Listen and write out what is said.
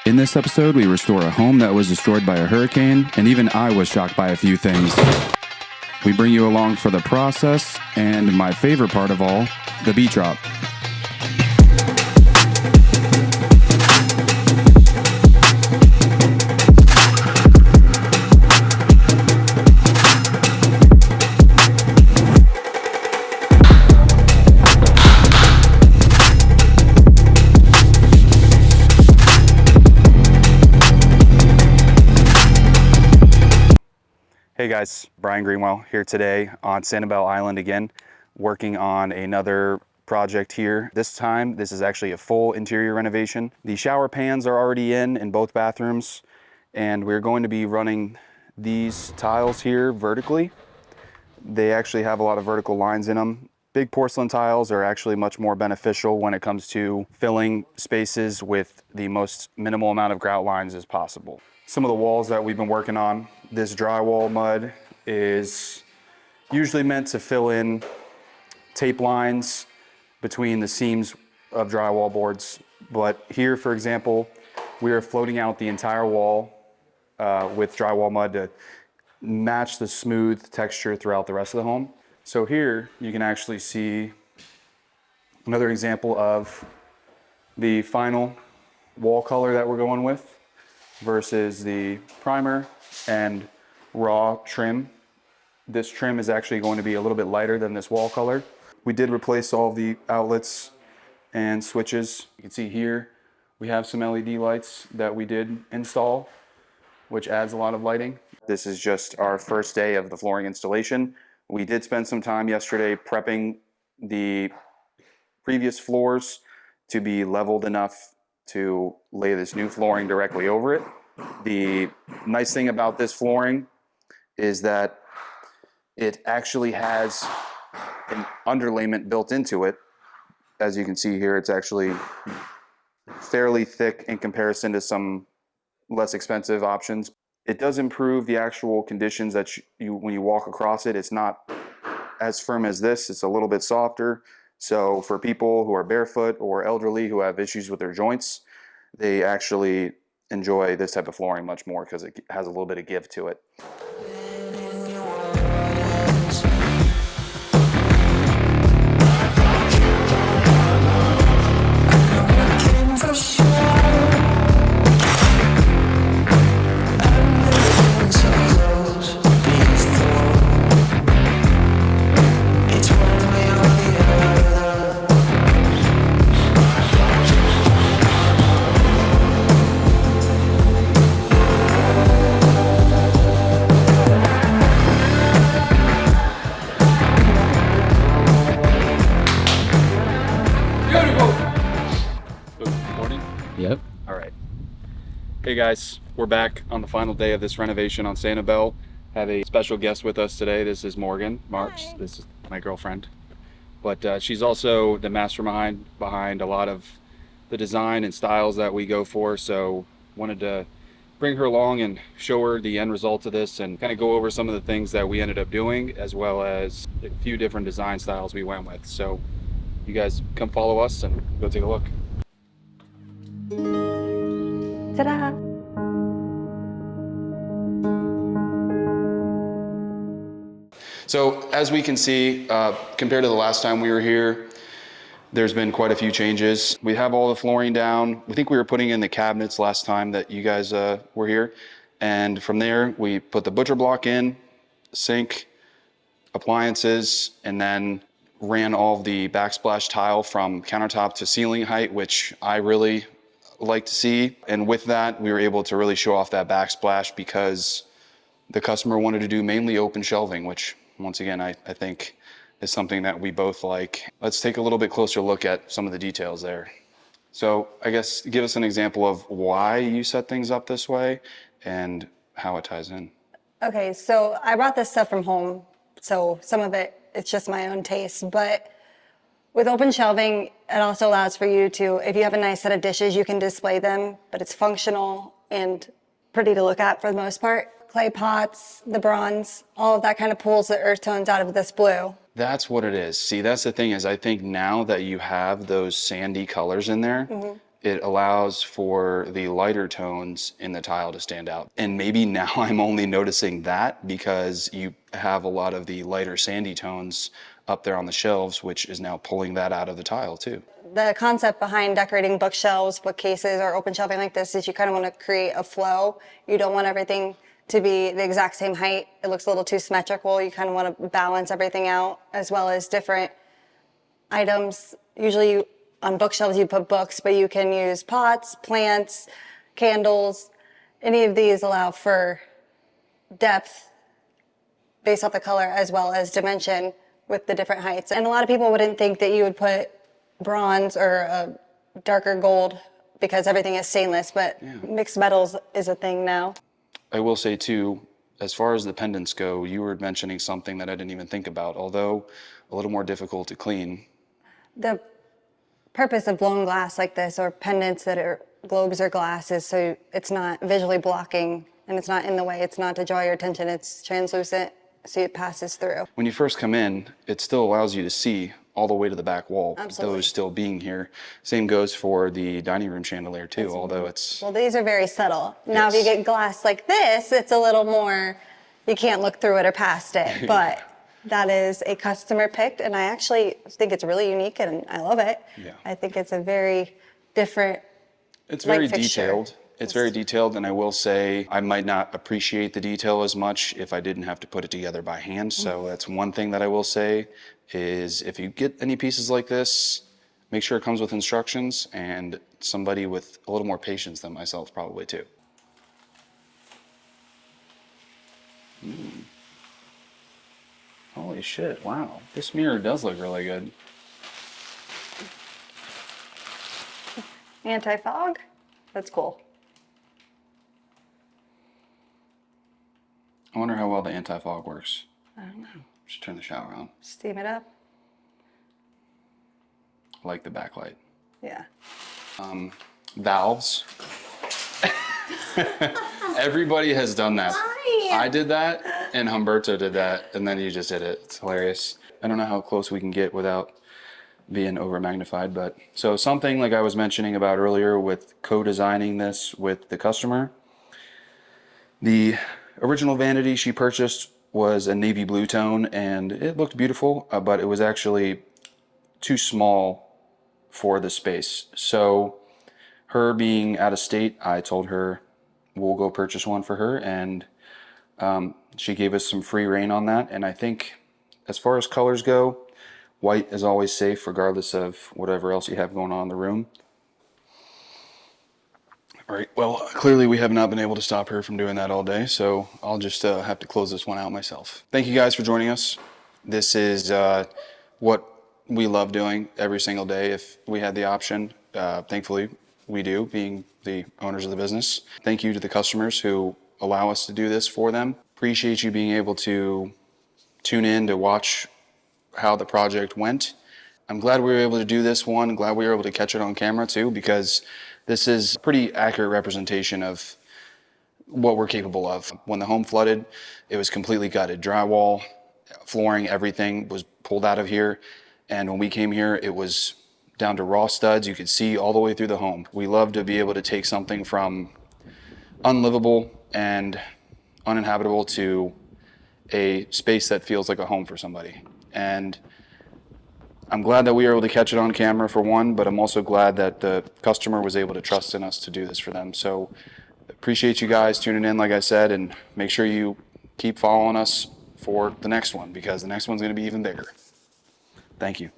In this episode, we restore a home that was destroyed by a hurricane, and even I was shocked by a few things. We bring you along for the process, and my favorite part of all, the beat drop. Hey guys, Bryan Greenwell here today on Sanibel Island again, working on another project here. This time, this is actually a full interior renovation. The shower pans are already in both bathrooms, and we're going to be running these tiles here vertically. They actually have a lot of vertical lines in them. Big porcelain tiles are actually much more beneficial when it comes to filling spaces with the most minimal amount of grout lines as possible. Some of the walls that we've been working on, this drywall mud is usually meant to fill in tape lines between the seams of drywall boards. But here, for example, we are floating out the entire wall with drywall mud to match the smooth texture throughout the rest of the home. So here you can actually see another example of the final wall color that we're going with versus the primer and raw trim. This trim is actually going to be a little bit lighter than this wall color. We did replace all of the outlets and switches. You can see here we have some LED lights that we did install, which adds a lot of lighting. This is just our first day of the flooring installation. We did spend some time yesterday prepping the previous floors to be leveled enough to lay this new flooring directly over it. The nice thing about this flooring is that it actually has an underlayment built into it. As you can see here, it's actually fairly thick in comparison to some less expensive options. It does improve the actual conditions that when you walk across it. It's not as firm as this, it's a little bit softer. So for people who are barefoot or elderly who have issues with their joints, they actually enjoy this type of flooring much more because it has a little bit of give to it. Yep. All right. Hey guys, we're back on the final day of this renovation on Sanibel. Have a special guest with us today. This is Morgan Marks. Hi. This is my girlfriend. But she's also the mastermind behind a lot of the design and styles that we go for. So wanted to bring her along and show her the end result of this and kind of go over some of the things that we ended up doing, as well as a few different design styles we went with. So you guys come follow us and go take a look. Ta-da! So as we can see, compared to the last time we were here, there's been quite a few changes. We have all the flooring down. We think we were putting in the cabinets last time that you guys were here. And from there, we put the butcher block in, sink, appliances, and then ran all of the backsplash tile from countertop to ceiling height, which I really like to see. And with that, we were able to really show off that backsplash because the customer wanted to do mainly open shelving, which once again, I think is something that we both like. Let's take a little bit closer look at some of the details there. So I guess give us an example of why you set things up this way and how it ties in. Okay, so I brought this stuff from home, so some of it's just my own taste, but with open shelving, it also allows for you to, if you have a nice set of dishes, you can display them, but it's functional and pretty to look at for the most part. Clay pots, the bronze, all of that kind of pulls the earth tones out of this blue. That's what it is. See, that's the thing is I think now that you have those sandy colors in there, it allows for the lighter tones in the tile to stand out. And maybe now I'm only noticing that because you have a lot of the lighter sandy tones up there on the shelves, which is now pulling that out of the tile too. The concept behind decorating bookshelves, bookcases, or open shelving like this is you kind of want to create a flow. You don't want everything to be the exact same height. It looks a little too symmetrical. You kind of want to balance everything out, as well as different items. Usually on bookshelves you put books, but you can use pots, plants, candles. Any of these allow for depth based off the color as well as dimension with the different heights. And a lot of people wouldn't think that you would put bronze or a darker gold because everything is stainless, but mixed metals is a thing now. I will say too, as far as the pendants go, you were mentioning something that I didn't even think about, although a little more difficult to clean. The purpose of blown glass like this or pendants that are globes or glass is so it's not visually blocking and it's not in the way. It's not to draw your attention. It's translucent so it passes through. When you first come in, it still allows you to see all the way to the back wall, Absolutely. those still being here. Same goes for the dining room chandelier too, although it's... Well, these are very subtle. Now, if you Yes. get glass like this, it's a little more, you can't look through it or past it, but that is a customer picked, and I actually think it's really unique and I love it. Yeah. I think it's a very different It's very light fixture. detailed. It's very detailed, and I will say I might not appreciate the detail as much if I didn't have to put it together by hand. So that's one thing that I will say is if you get any pieces like this, make sure it comes with instructions and somebody with a little more patience than myself probably too. Holy shit, wow. This mirror does look really good. Anti-fog? That's cool. I wonder how well the anti-fog works. I don't know. Should turn the shower on. Steam it up? I like the backlight. Yeah. Valves. Everybody has done that. Why? I did that, and Humberto did that, and then you just did it. It's hilarious. I don't know how close we can get without being over magnified, but so something like I was mentioning about earlier with co-designing this with the customer. The original vanity she purchased was a navy blue tone, and it looked beautiful, but it was actually too small for the space. So her being out of state, I told her we'll go purchase one for her, and she gave us some free reign on that. And I think as far as colors go, white is always safe regardless of whatever else you have going on in the room. All right, well, clearly we have not been able to stop her from doing that all day, so I'll just have to close this one out myself. Thank you guys for joining us. This is what we love doing every single day if we had the option. Thankfully, we do, being the owners of the business. Thank you to the customers who allow us to do this for them. Appreciate you being able to tune in to watch how the project went. I'm glad we were able to do this one. I'm glad we were able to catch it on camera too, because this is a pretty accurate representation of what we're capable of. When the home flooded, it was completely gutted. Drywall, flooring, everything was pulled out of here. And when we came here, it was down to raw studs. You could see all the way through the home. We love to be able to take something from unlivable and uninhabitable to a space that feels like a home for somebody. And I'm glad that we were able to catch it on camera for one, but I'm also glad that the customer was able to trust in us to do this for them. So appreciate you guys tuning in, like I said, and make sure you keep following us for the next one, because the next one's going to be even bigger. Thank you.